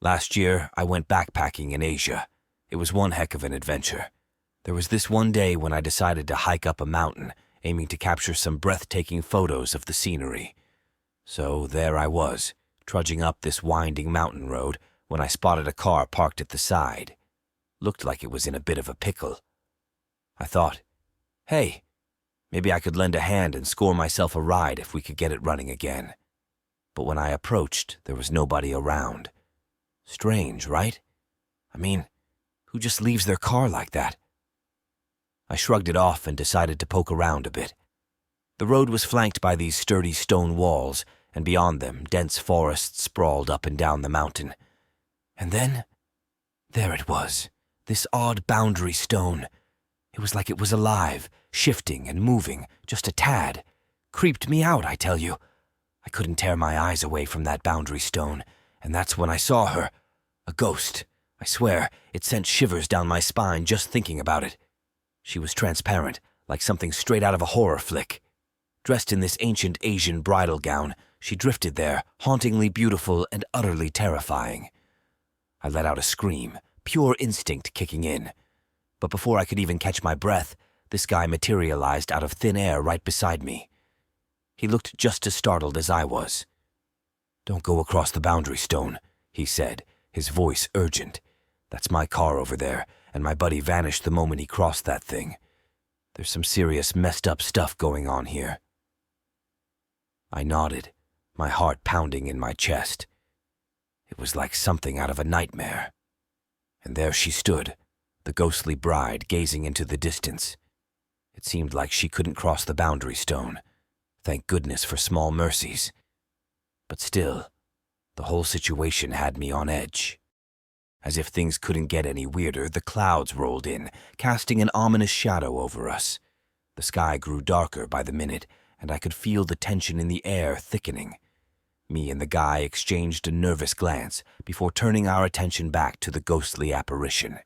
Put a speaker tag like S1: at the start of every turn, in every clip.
S1: Last year, I went backpacking in Asia. It was one heck of an adventure. There was this one day when I decided to hike up a mountain, aiming to capture some breathtaking photos of the scenery. So there I was, trudging up this winding mountain road when I spotted a car parked at the side. Looked like it was in a bit of a pickle. I thought, hey, maybe I could lend a hand and score myself a ride if we could get it running again. But when I approached, there was nobody around. Strange, right? I mean, who just leaves their car like that? I shrugged it off and decided to poke around a bit. The road was flanked by these sturdy stone walls, and beyond them, dense forests sprawled up and down the mountain. And then, there it was, this odd boundary stone. It was like it was alive, shifting and moving, just a tad. Creeped me out, I tell you. I couldn't tear my eyes away from that boundary stone, and that's when I saw her. A ghost. I swear, it sent shivers down my spine just thinking about it. She was transparent, like something straight out of a horror flick. Dressed in this ancient Asian bridal gown, she drifted there, hauntingly beautiful and utterly terrifying. I let out a scream, pure instinct kicking in. But before I could even catch my breath, this guy materialized out of thin air right beside me. He looked just as startled as I was. "Don't go across the boundary stone," he said, his voice urgent. "That's my car over there, and my buddy vanished the moment he crossed that thing. There's some serious messed up stuff going on here." I nodded, my heart pounding in my chest. It was like something out of a nightmare. And there she stood, the ghostly bride gazing into the distance. It seemed like she couldn't cross the boundary stone. Thank goodness for small mercies. But still, the whole situation had me on edge. As if things couldn't get any weirder, the clouds rolled in, casting an ominous shadow over us. The sky grew darker by the minute, and I could feel the tension in the air thickening. Me and the guy exchanged a nervous glance before turning our attention back to the ghostly apparition.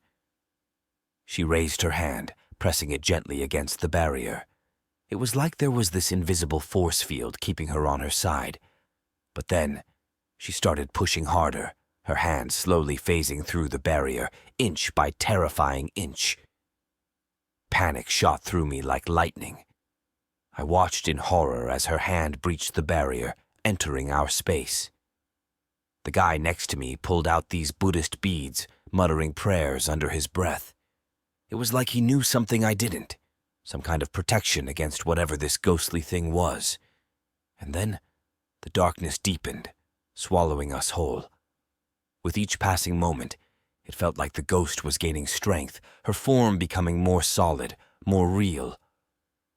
S1: She raised her hand, pressing it gently against the barrier. It was like there was this invisible force field keeping her on her side. But then, she started pushing harder, her hand slowly phasing through the barrier, inch by terrifying inch. Panic shot through me like lightning. I watched in horror as her hand breached the barrier, entering our space. The guy next to me pulled out these Buddhist beads, muttering prayers under his breath. It was like he knew something I didn't, some kind of protection against whatever this ghostly thing was. And then, the darkness deepened, swallowing us whole. With each passing moment, it felt like the ghost was gaining strength, her form becoming more solid, more real.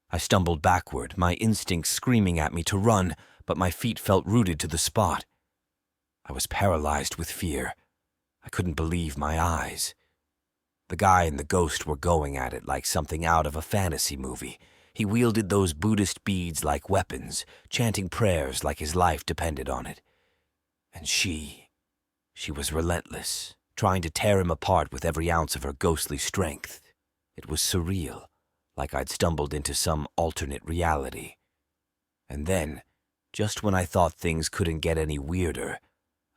S1: I stumbled backward, my instincts screaming at me to run, but my feet felt rooted to the spot. I was paralyzed with fear. I couldn't believe my eyes. The guy and the ghost were going at it like something out of a fantasy movie. He wielded those Buddhist beads like weapons, chanting prayers like his life depended on it. And she was relentless, trying to tear him apart with every ounce of her ghostly strength. It was surreal, like I'd stumbled into some alternate reality. And then, just when I thought things couldn't get any weirder,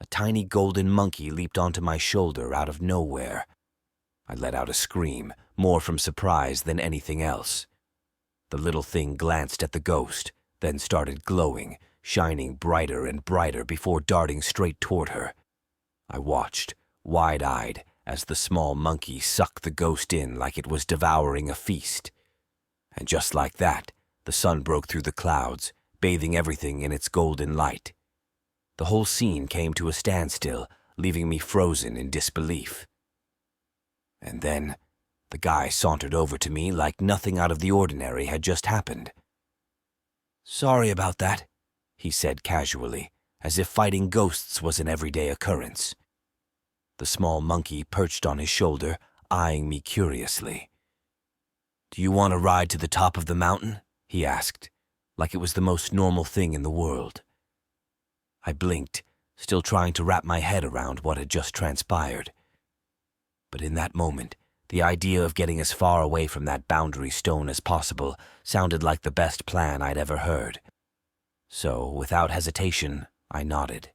S1: a tiny golden monkey leaped onto my shoulder out of nowhere. I let out a scream, more from surprise than anything else. The little thing glanced at the ghost, then started glowing, shining brighter and brighter before darting straight toward her. I watched, wide-eyed, as the small monkey sucked the ghost in like it was devouring a feast. And just like that, the sun broke through the clouds, bathing everything in its golden light. The whole scene came to a standstill, leaving me frozen in disbelief. And then, the guy sauntered over to me like nothing out of the ordinary had just happened. "Sorry about that," he said casually, as if fighting ghosts was an everyday occurrence. The small monkey perched on his shoulder, eyeing me curiously. "Do you want to ride to the top of the mountain?" he asked, like it was the most normal thing in the world. I blinked, still trying to wrap my head around what had just transpired. But in that moment, the idea of getting as far away from that boundary stone as possible sounded like the best plan I'd ever heard. So, without hesitation, I nodded.